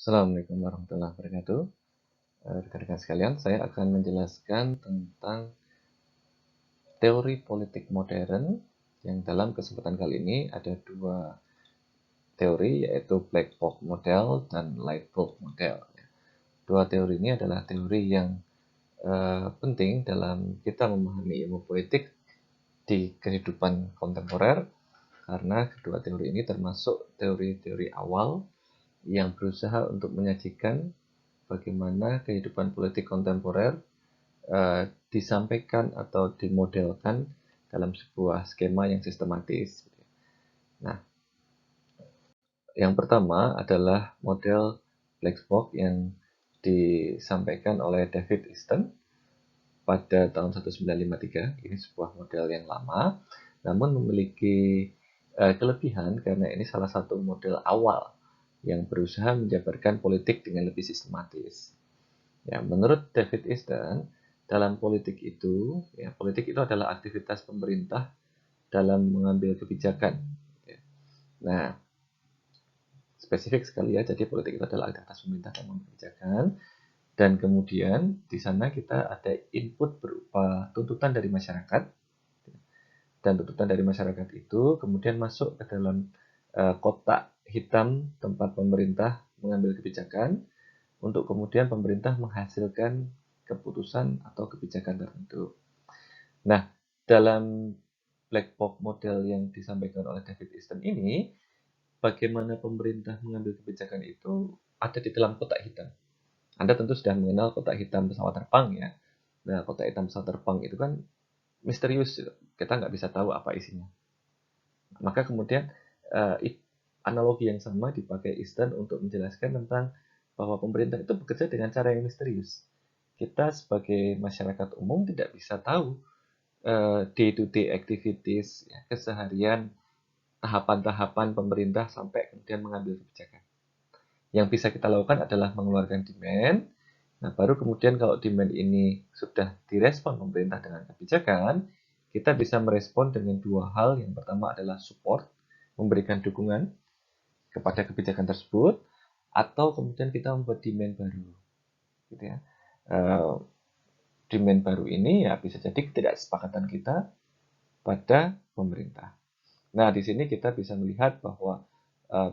Assalamualaikum warahmatullahi wabarakatuh. Rekan-rekan sekalian, saya akan menjelaskan tentang teori politik modern yang dalam kesempatan kali ini ada dua teori, yaitu black box model dan light bulb model. Dua teori ini adalah teori yang penting dalam kita memahami ilmu politik di kehidupan kontemporer, karena kedua teori ini termasuk teori-teori awal yang berusaha untuk menyajikan bagaimana kehidupan politik kontemporer disampaikan atau dimodelkan dalam sebuah skema yang sistematis. Nah, yang pertama adalah model black box yang disampaikan oleh David Easton pada tahun 1953. Ini sebuah model yang lama, namun memiliki kelebihan karena ini salah satu model awal yang berusaha menjabarkan politik dengan lebih sistematis. Ya, menurut David Easton, dalam politik itu adalah aktivitas pemerintah dalam mengambil kebijakan. Ya. Nah, spesifik sekali ya, jadi politik itu adalah aktivitas pemerintah dalam mengambil kebijakan, dan kemudian di sana kita ada input berupa tuntutan dari masyarakat, dan tuntutan dari masyarakat itu kemudian masuk ke dalam kotak hitam tempat pemerintah mengambil kebijakan, untuk kemudian pemerintah menghasilkan keputusan atau kebijakan tertentu. Nah, dalam black box model yang disampaikan oleh David Easton ini, bagaimana pemerintah mengambil kebijakan itu ada di dalam kotak hitam. Anda tentu sudah mengenal kotak hitam pesawat terbang ya. Nah, kotak hitam pesawat terbang itu kan misterius, kita nggak bisa tahu apa isinya. Maka kemudian analogi yang sama dipakai Easton untuk menjelaskan tentang bahwa pemerintah itu bekerja dengan cara yang misterius. Kita sebagai masyarakat umum tidak bisa tahu day-to-day activities, ya, keseharian, tahapan-tahapan pemerintah sampai kemudian mengambil kebijakan. Yang bisa kita lakukan adalah mengeluarkan demand. Nah, baru kemudian kalau demand ini sudah direspon pemerintah dengan kebijakan, kita bisa merespon dengan dua hal. Yang pertama adalah support, memberikan dukungan kepada kebijakan tersebut, atau kemudian kita membuat demand baru, gitu ya. Demand baru ini ya bisa jadi ketidaksepakatan kita pada pemerintah. Nah, di sini kita bisa melihat bahwa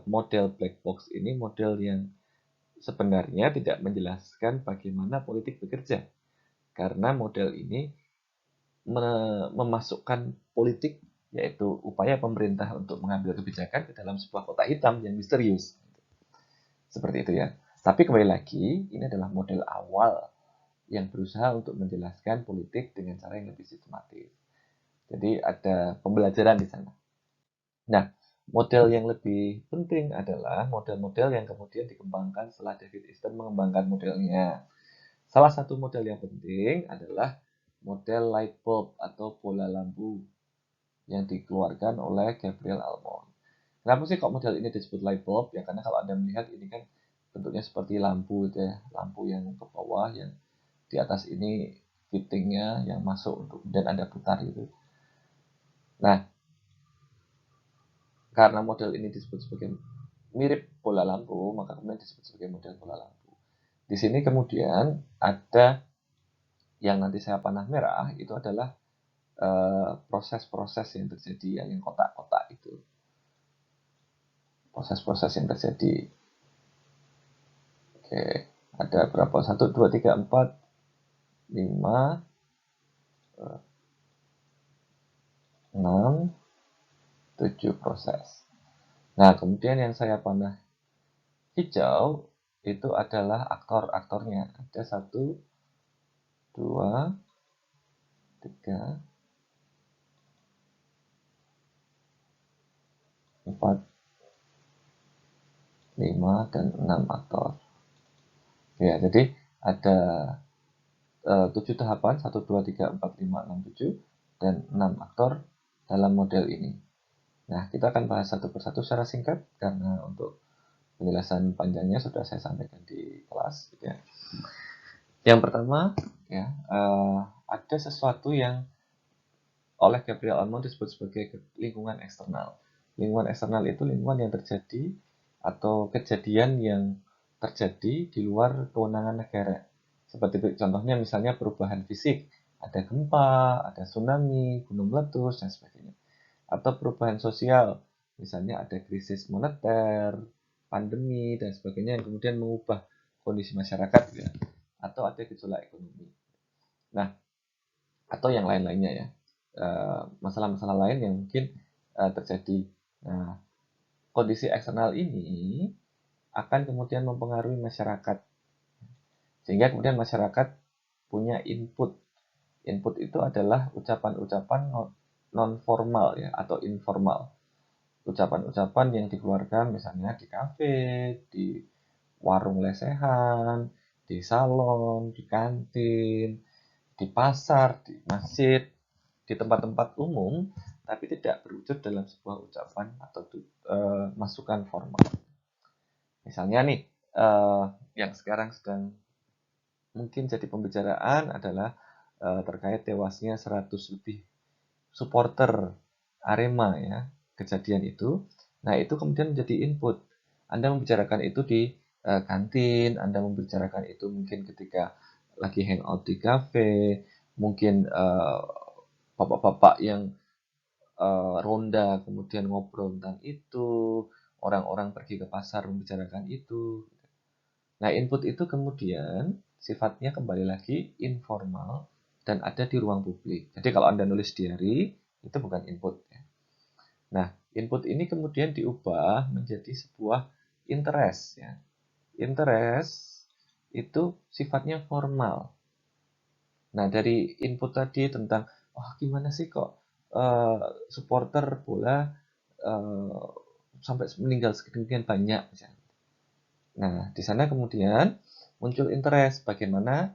model black box ini model yang sebenarnya tidak menjelaskan bagaimana politik bekerja, karena model ini memasukkan politik, yaitu upaya pemerintah untuk mengambil kebijakan ke dalam sebuah kotak hitam yang misterius. Seperti itu ya. Tapi kembali lagi, ini adalah model awal yang berusaha untuk menjelaskan politik dengan cara yang lebih sistematis. Jadi ada pembelajaran di sana. Nah, model yang lebih penting adalah model-model yang kemudian dikembangkan setelah David Easton mengembangkan modelnya. Salah satu model yang penting adalah model light bulb atau bola lampu yang dikeluarkan oleh Gabriel Almond. Kenapa sih kok model ini disebut light bulb? Ya karena kalau Anda melihat ini kan bentuknya seperti lampu itu ya, lampu yang ke bawah, yang di atas ini fittingnya yang masuk untuk kemudian Anda putar itu. Nah, karena model ini disebut sebagai mirip bola lampu, maka kemudian disebut sebagai model bola lampu. Di sini kemudian ada yang nanti saya panah merah, itu adalah proses-proses yang terjadi, yang kotak-kotak itu. Proses-proses yang terjadi. Oke, ada berapa? 1, 2, 3, 4, 5, 6, 7 proses. Nah, kemudian yang saya panah hijau itu adalah aktor-aktornya. Ada 1, 2, 3, 4, 5, dan 6 aktor. Ya, jadi ada 7 tahapan, 1, 2, 3, 4, 5, 6, 7, dan 6 aktor dalam model ini. Nah, kita akan bahas satu persatu secara singkat, karena untuk penjelasan panjangnya sudah saya sampaikan di kelas. Gitu ya. Yang pertama, ya, ada sesuatu yang oleh Gabriel Almond disebut sebagai lingkungan eksternal. Lingkungan eksternal itu lingkungan yang terjadi atau kejadian yang terjadi di luar kewenangan negara. Seperti contohnya misalnya perubahan fisik, ada gempa, ada tsunami, gunung meletus, dan sebagainya. Atau perubahan sosial, misalnya ada krisis moneter, pandemi, dan sebagainya yang kemudian mengubah kondisi masyarakat, ya. Atau ada gejolak ekonomi. Nah, atau yang lain-lainnya ya. Masalah-masalah lain yang mungkin terjadi. Nah, kondisi eksternal ini akan kemudian mempengaruhi masyarakat. Sehingga kemudian masyarakat punya input. Input itu adalah ucapan-ucapan non-formal ya atau informal. Ucapan-ucapan yang dikeluarkan misalnya di kafe, di warung lesehan, di salon, di kantin, di pasar, di masjid, di tempat-tempat umum, tapi tidak berwujud dalam sebuah ucapan atau masukan formal. Misalnya nih, yang sekarang sedang mungkin jadi pembicaraan adalah terkait tewasnya 100 lebih supporter Arema ya, kejadian itu. Nah, itu kemudian menjadi input. Anda membicarakan itu di kantin, Anda membicarakan itu mungkin ketika lagi hangout di kafe, mungkin bapak-bapak yang ronda kemudian ngobrol tentang itu, orang-orang pergi ke pasar membicarakan itu. Nah, input itu kemudian sifatnya kembali lagi informal dan ada di ruang publik. Jadi kalau Anda nulis diary, itu bukan input. Ya. Nah, input ini kemudian diubah menjadi sebuah interest. Ya. Interest itu sifatnya formal. Nah, dari input tadi tentang, wah gimana sih kok supporter bola sampai meninggal sedemikian banyak. Misalnya. Nah, di sana kemudian muncul interest bagaimana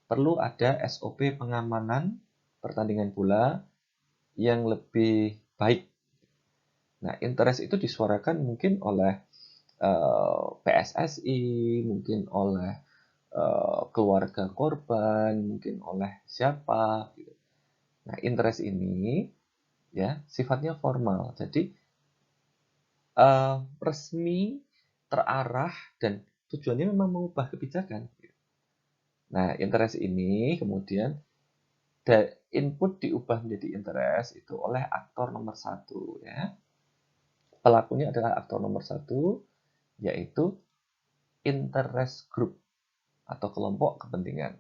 perlu ada SOP pengamanan pertandingan bola yang lebih baik. Nah, interest itu disuarakan mungkin oleh PSSI, mungkin oleh keluarga korban, mungkin oleh siapa. Gitu. Nah, interest ini ya sifatnya formal, jadi resmi, terarah, dan tujuannya memang mengubah kebijakan. Nah, interest ini kemudian input diubah menjadi interest itu oleh aktor nomor 1 ya. Pelakunya adalah aktor nomor 1 yaitu interest group atau kelompok kepentingan.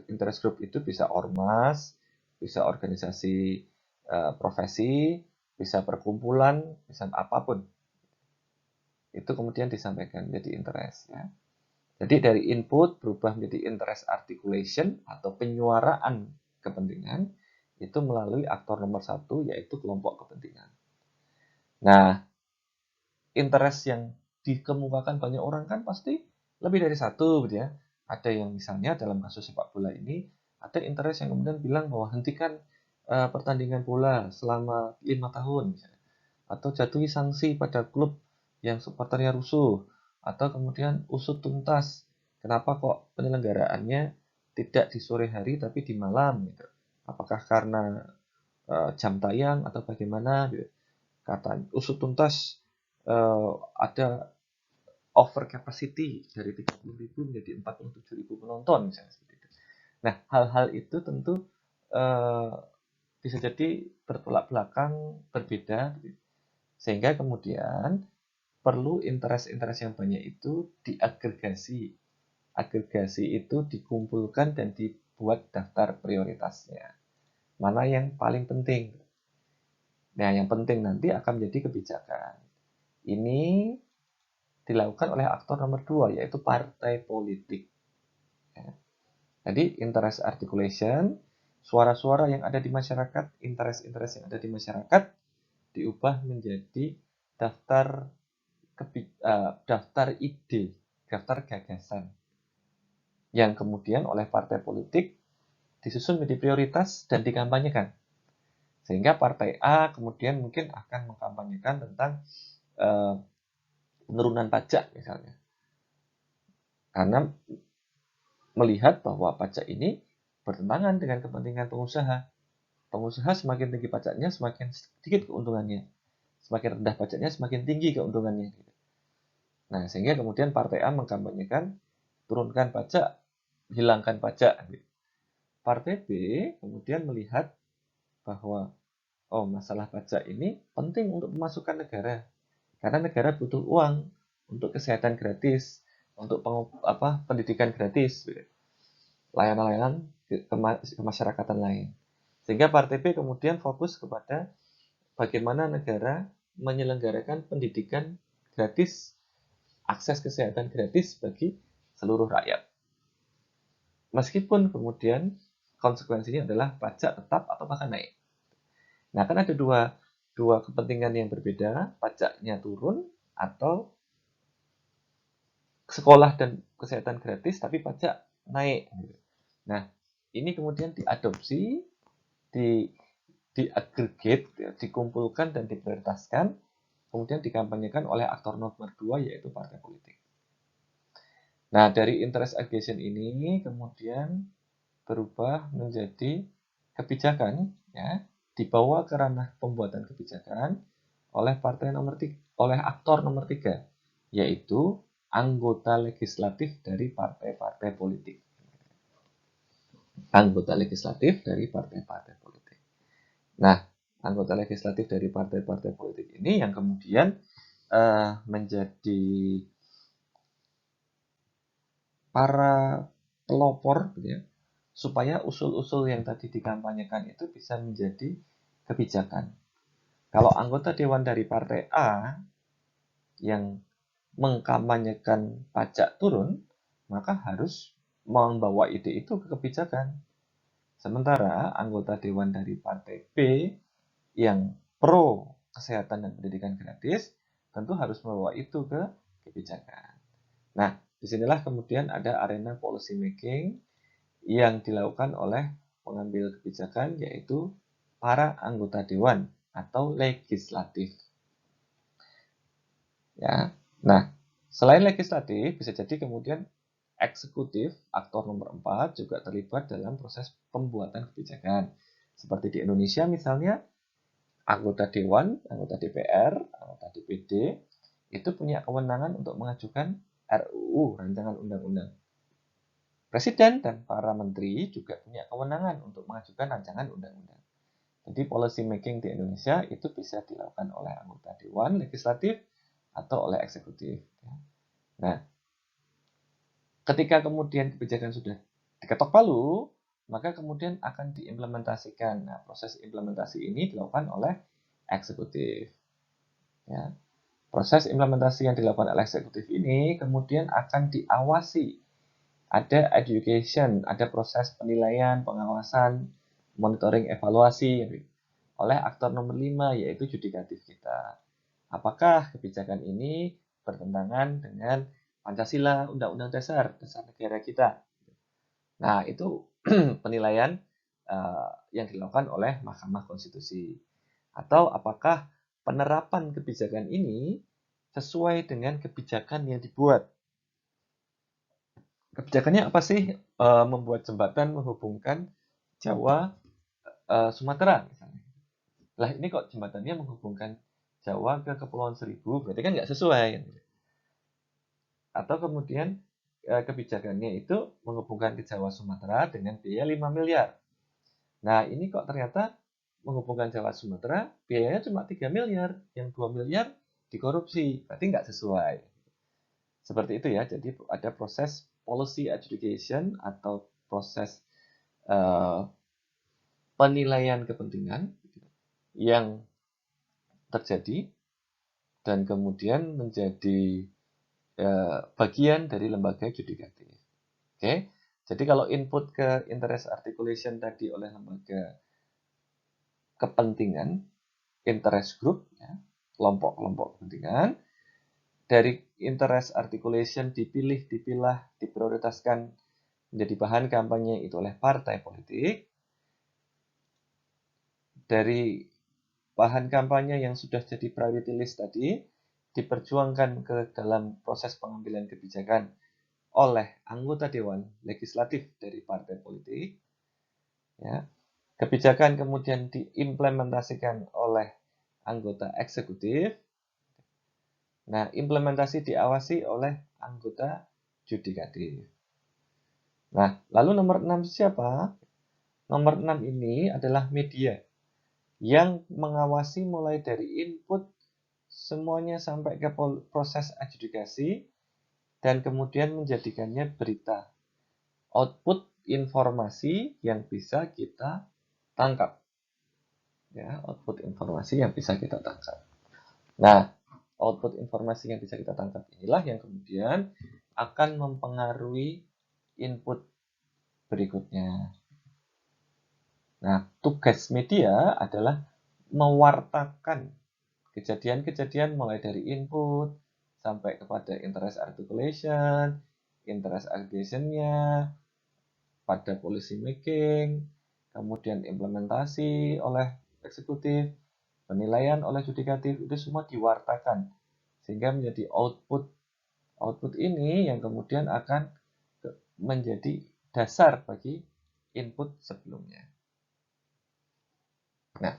Interest group itu bisa ormas, bisa organisasi profesi, bisa perkumpulan, bisa apapun. Itu kemudian disampaikan menjadi interest ya. Jadi dari input berubah menjadi interest articulation atau penyuaraan kepentingan itu melalui aktor nomor 1 yaitu kelompok kepentingan. Nah, interest yang dikemukakan banyak orang kan pasti lebih dari satu gitu ya. Ada yang misalnya dalam kasus sepak bola ini ada interest yang kemudian bilang bahwa hentikan pertandingan bola selama 5 tahun misalnya. Atau jatuhi sanksi pada klub yang supporternya rusuh atau kemudian usut tuntas kenapa kok penyelenggaraannya tidak di sore hari tapi di malam gitu. Apakah karena jam tayang atau bagaimana gitu. Kata usut tuntas ada over capacity dari 30.000 menjadi 47.000 penonton misalnya seperti itu. Nah, hal-hal itu tentu uh, bisa jadi bertolak belakang, berbeda, gitu. Sehingga kemudian perlu interest-interest yang banyak itu diagregasi. Agregasi itu dikumpulkan dan dibuat daftar prioritasnya. Mana yang paling penting? Nah, yang penting nanti akan menjadi kebijakan. Ini dilakukan oleh aktor nomor 2, yaitu partai politik. Ya. Jadi, interest articulation, suara-suara yang ada di masyarakat, interest-interest yang ada di masyarakat, diubah menjadi daftar daftar ide, daftar gagasan yang kemudian oleh partai politik disusun menjadi prioritas dan dikampanyekan. Sehingga partai A kemudian mungkin akan mengkampanyekan tentang penurunan pajak misalnya. Karena melihat bahwa pajak ini bertentangan dengan kepentingan pengusaha. Pengusaha semakin tinggi pajaknya, semakin sedikit keuntungannya. Semakin rendah pajaknya, semakin tinggi keuntungannya. Nah, sehingga kemudian partai A mengkampanyekan turunkan pajak, hilangkan pajak. Partai B kemudian melihat bahwa oh, masalah pajak ini penting untuk pemasukan negara. Karena negara butuh uang untuk kesehatan gratis, untuk pendidikan gratis, layanan-layanan kemasyarakatan lain. Sehingga Partai B kemudian fokus kepada bagaimana negara menyelenggarakan pendidikan gratis, akses kesehatan gratis bagi seluruh rakyat. Meskipun kemudian konsekuensinya adalah pajak tetap atau bahkan naik. Nah, kan ada dua kepentingan yang berbeda, pajaknya turun atau sekolah dan kesehatan gratis tapi pajak naik. Nah, ini kemudian diadopsi, diagregate, dikumpulkan dan diprioritaskan, kemudian dikampanyekan oleh aktor nomor 2 yaitu partai politik. Nah, dari interest aggregation ini kemudian berubah menjadi kebijakan, ya, dibawa ke ranah pembuatan kebijakan oleh oleh aktor nomor 3, yaitu anggota legislatif dari partai-partai politik. Anggota legislatif dari partai-partai politik. Nah, anggota legislatif dari partai-partai politik ini yang kemudian menjadi para pelopor, gitu ya, supaya usul-usul yang tadi dikampanyekan itu bisa menjadi kebijakan. Kalau anggota dewan dari partai A yang mengkampanyekan pajak turun, maka harus membawa ide itu ke kebijakan. Sementara anggota dewan dari partai B yang pro kesehatan dan pendidikan gratis tentu harus membawa itu ke kebijakan. Nah, disinilah kemudian ada arena policy making yang dilakukan oleh pengambil kebijakan, yaitu para anggota dewan atau legislatif. Ya, nah selain legislatif bisa jadi kemudian eksekutif, aktor nomor 4 juga terlibat dalam proses pembuatan kebijakan. Seperti di Indonesia misalnya, anggota dewan, anggota DPR, anggota DPD itu punya kewenangan untuk mengajukan RUU, rancangan undang-undang. Presiden dan para menteri juga punya kewenangan untuk mengajukan rancangan undang-undang. Jadi policy making di Indonesia itu bisa dilakukan oleh anggota dewan legislatif atau oleh eksekutif. Nah, ketika kemudian kebijakan sudah diketok palu, maka kemudian akan diimplementasikan. Nah, proses implementasi ini dilakukan oleh eksekutif. Ya. Proses implementasi yang dilakukan oleh eksekutif ini kemudian akan diawasi. Ada education, ada proses penilaian, pengawasan, monitoring, evaluasi oleh aktor nomor 5 yaitu yudikatif kita. Apakah kebijakan ini bertentangan dengan Pancasila, Undang-Undang Dasar negara kita? Nah, itu penilaian yang dilakukan oleh Mahkamah Konstitusi. Atau apakah penerapan kebijakan ini sesuai dengan kebijakan yang dibuat? Kebijakannya apa sih? Membuat jembatan menghubungkan Jawa, Sumatera misalnya. Lah ini kok jembatannya menghubungkan Jawa ke Kepulauan Seribu, berarti kan nggak sesuai. Atau kemudian kebijakannya itu menghubungkan ke Jawa Sumatera dengan biaya 5 miliar. Nah, ini kok ternyata menghubungkan Jawa Sumatera biayanya cuma 3 miliar, yang 2 miliar dikorupsi, berarti nggak sesuai. Seperti itu ya, jadi ada proses policy adjudication atau proses penilaian kepentingan yang terjadi dan kemudian menjadi bagian dari lembaga yudikatif. Oke, jadi kalau input ke interest articulation tadi oleh lembaga kepentingan, interest group, ya, kelompok-kelompok kepentingan, dari interest articulation dipilah, diprioritaskan menjadi bahan kampanye itu oleh partai politik. Dari bahan kampanye yang sudah jadi priority list tadi, diperjuangkan ke dalam proses pengambilan kebijakan oleh anggota dewan legislatif dari partai politik. Ya. Kebijakan kemudian diimplementasikan oleh anggota eksekutif. Nah, implementasi diawasi oleh anggota yudikatif. Nah, lalu nomor 6 siapa? Nomor 6 ini adalah media yang mengawasi mulai dari input semuanya sampai ke proses adjudikasi dan kemudian menjadikannya berita. Output informasi yang bisa kita tangkap. Ya, output informasi yang bisa kita tangkap. Nah, output informasi yang bisa kita tangkap inilah yang kemudian akan mempengaruhi input berikutnya. Nah, tugas media adalah mewartakan kejadian-kejadian mulai dari input sampai kepada interest articulation, interest aggregation-nya, pada policy making, kemudian implementasi oleh eksekutif, penilaian oleh yudikatif, itu semua diwartakan sehingga menjadi output. Output ini yang kemudian akan menjadi dasar bagi input sebelumnya. Nah,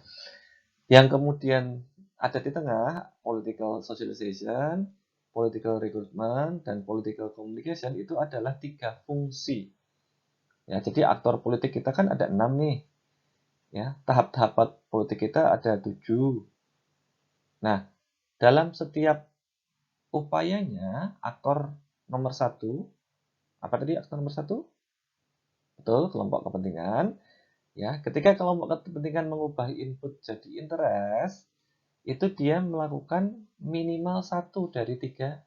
yang kemudian ada di tengah, political socialization, political recruitment, dan political communication itu adalah 3 fungsi. Ya, jadi aktor politik kita kan ada 6 nih. Ya, tahap-tahap politik kita ada 7. Nah, dalam setiap upayanya, aktor nomor 1, apa tadi aktor nomor 1? Betul, kelompok kepentingan. Ya, ketika kelompok kepentingan mengubah input jadi interest, itu dia melakukan minimal 1 dari 3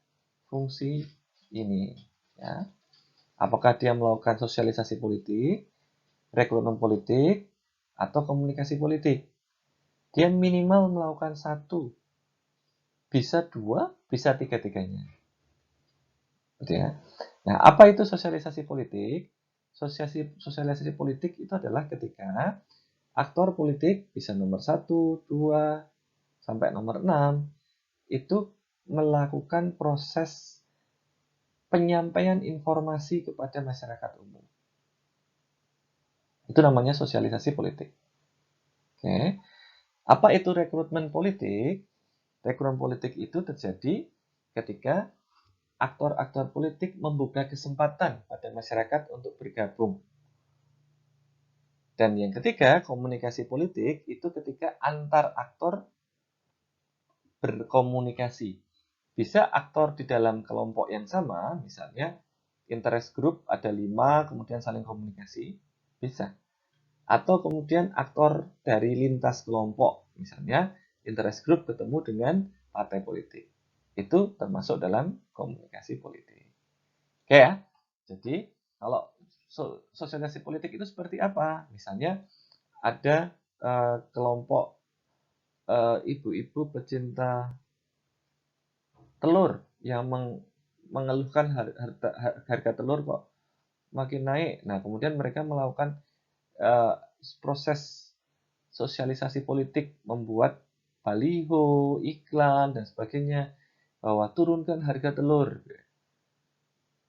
fungsi ini. Ya. Apakah dia melakukan sosialisasi politik, rekrutmen politik, atau komunikasi politik? Dia minimal melakukan 1. Bisa 2, bisa 3-tiganya. Ya. Nah, apa itu sosialisasi politik? Sosialisasi politik itu adalah ketika aktor politik bisa nomor 1, 2, sampai nomor 6 itu melakukan proses penyampaian informasi kepada masyarakat umum. Itu namanya sosialisasi politik. Oke. Apa itu rekrutmen politik? Rekrutmen politik itu terjadi ketika aktor-aktor politik membuka kesempatan pada masyarakat untuk bergabung. Dan yang ketiga, komunikasi politik itu ketika antar aktor berkomunikasi. Bisa aktor di dalam kelompok yang sama, misalnya interest group ada 5, kemudian saling komunikasi, bisa. Atau kemudian aktor dari lintas kelompok, misalnya interest group ketemu dengan partai politik. Itu termasuk dalam komunikasi politik. Oke ya, jadi kalau sosialisasi politik itu seperti apa? Misalnya ada kelompok ibu-ibu pecinta telur yang mengeluhkan harga telur kok makin naik. Nah, kemudian mereka melakukan proses sosialisasi politik, membuat baliho, iklan, dan sebagainya, bahwa turunkan harga telur.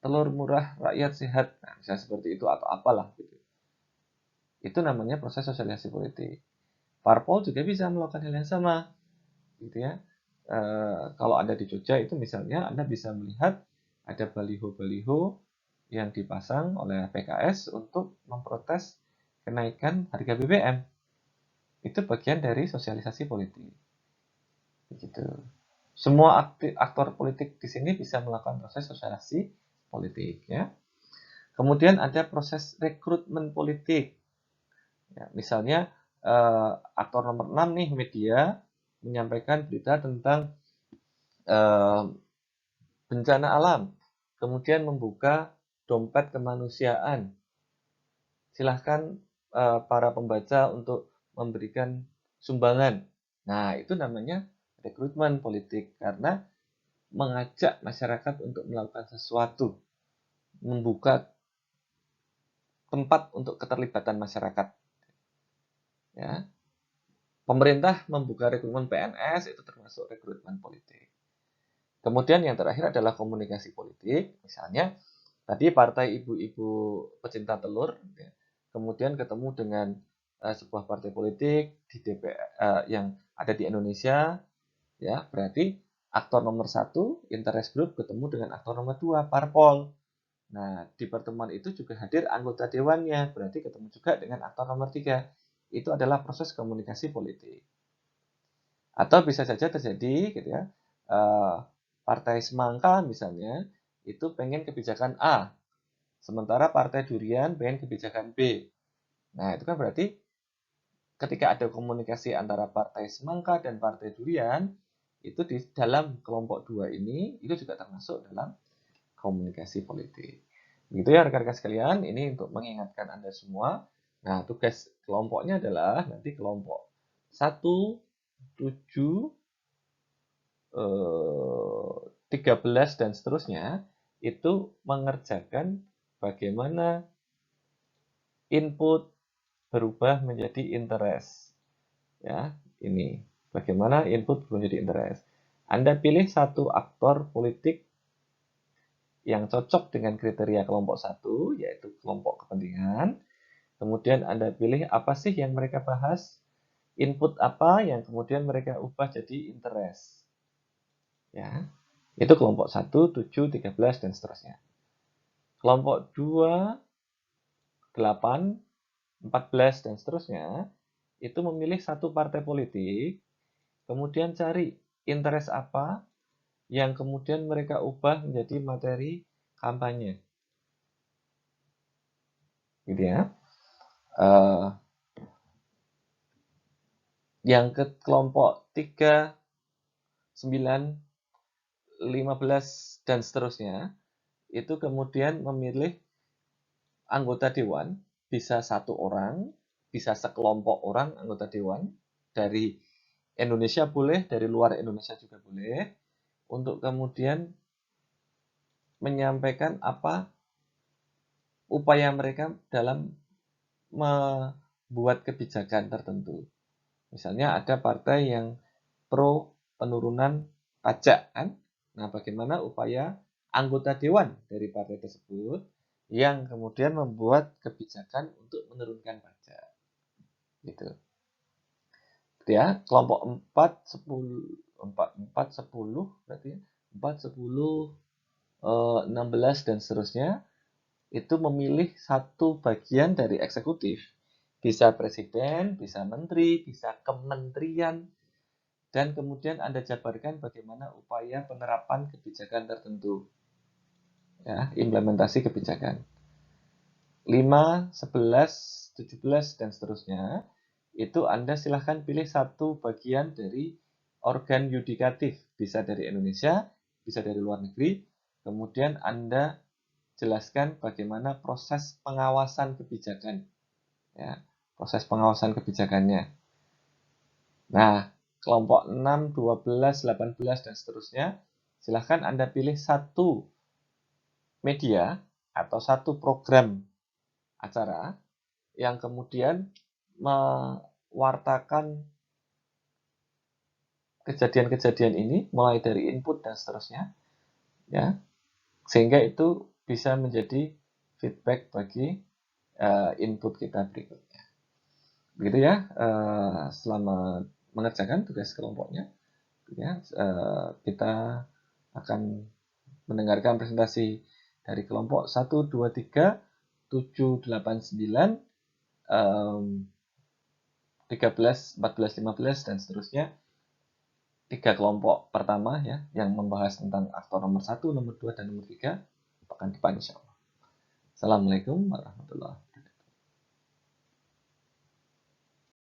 Telur murah, rakyat sehat. Nah, misalnya seperti itu atau apalah. Gitu. Itu namanya proses sosialisasi politik. Parpol juga bisa melakukan hal yang sama. Gitu ya. Kalau Anda di Jogja itu misalnya Anda bisa melihat ada baliho-baliho yang dipasang oleh PKS untuk memprotes kenaikan harga BBM. Itu bagian dari sosialisasi politik. Begitu. Semua aktor politik di sini bisa melakukan proses sosialisasi politik. Ya. Kemudian ada proses rekrutmen politik. Ya, misalnya aktor nomor 6 nih media menyampaikan berita tentang bencana alam, kemudian membuka dompet kemanusiaan. Silahkan para pembaca untuk memberikan sumbangan. Nah, itu namanya rekrutmen politik karena mengajak masyarakat untuk melakukan sesuatu, membuka tempat untuk keterlibatan masyarakat. Ya. Pemerintah membuka rekrutmen PNS itu termasuk rekrutmen politik. Kemudian yang terakhir adalah komunikasi politik. Misalnya tadi partai ibu-ibu pecinta telur, ya, kemudian ketemu dengan sebuah partai politik di DPR yang ada di Indonesia, ya berarti aktor nomor 1, interest group, ketemu dengan aktor nomor 2, parpol. Nah, di pertemuan itu juga hadir anggota dewannya, berarti ketemu juga dengan aktor nomor 3. Itu adalah proses komunikasi politik. Atau bisa saja terjadi gitu ya, partai semangka misalnya, itu pengen kebijakan A, sementara partai durian pengen kebijakan B. Nah, itu kan berarti ketika ada komunikasi antara partai semangka dan partai durian, itu di dalam kelompok 2 ini, itu juga termasuk dalam komunikasi politik. Begitu ya rekan-rekan sekalian, ini untuk mengingatkan Anda semua. Nah, tugas kelompoknya adalah nanti kelompok 1, 7, 13 dan seterusnya, itu mengerjakan bagaimana input berubah menjadi interest. Ya, ini bagaimana input berubah menjadi interest. Anda pilih satu aktor politik yang cocok dengan kriteria kelompok 1, yaitu kelompok kepentingan. Kemudian Anda pilih apa sih yang mereka bahas, input apa yang kemudian mereka ubah jadi interest. Ya, itu kelompok 1, 7, 13, dan seterusnya. Kelompok 2, 8, 14, dan seterusnya, itu memilih satu partai politik, kemudian cari interest apa yang kemudian mereka ubah menjadi materi kampanye. Gitu ya. Yang ke kelompok 3, 9, 15, dan seterusnya, itu kemudian memilih anggota dewan, bisa satu orang, bisa sekelompok orang anggota dewan, dari Indonesia boleh, dari luar Indonesia juga boleh, untuk kemudian menyampaikan apa upaya mereka dalam membuat kebijakan tertentu. Misalnya ada partai yang pro penurunan pajak kan. Nah, bagaimana upaya anggota dewan dari partai tersebut yang kemudian membuat kebijakan untuk menurunkan pajak. Gitu. Ya, kelompok 4 10 berarti 4 10 16 dan seterusnya itu memilih satu bagian dari eksekutif. Bisa presiden, bisa menteri, bisa kementerian, dan kemudian Anda jabarkan bagaimana upaya penerapan kebijakan tertentu. Ya, implementasi kebijakan. 5, 11, 17, dan seterusnya, itu Anda silahkan pilih satu bagian dari organ yudikatif. Bisa dari Indonesia, bisa dari luar negeri. Kemudian Anda jelaskan bagaimana proses pengawasan kebijakan. Ya, proses pengawasan kebijakannya. Nah, kelompok 6, 12, 18, dan seterusnya, silahkan Anda pilih satu media atau satu program acara yang kemudian mewartakan kejadian-kejadian ini mulai dari input dan seterusnya, ya, sehingga itu bisa menjadi feedback bagi input kita berikutnya. Begitu ya, selamat mengerjakan tugas kelompoknya. Ya, kita akan mendengarkan presentasi dari kelompok 1, 2, 3, 7, 8, 9, 13, 14, 15, dan seterusnya. 3 kelompok pertama ya, yang membahas tentang aktor nomor 1, nomor 2, dan nomor 3, pekan depan insya Allah. Assalamualaikum warahmatullahi wabarakatuh.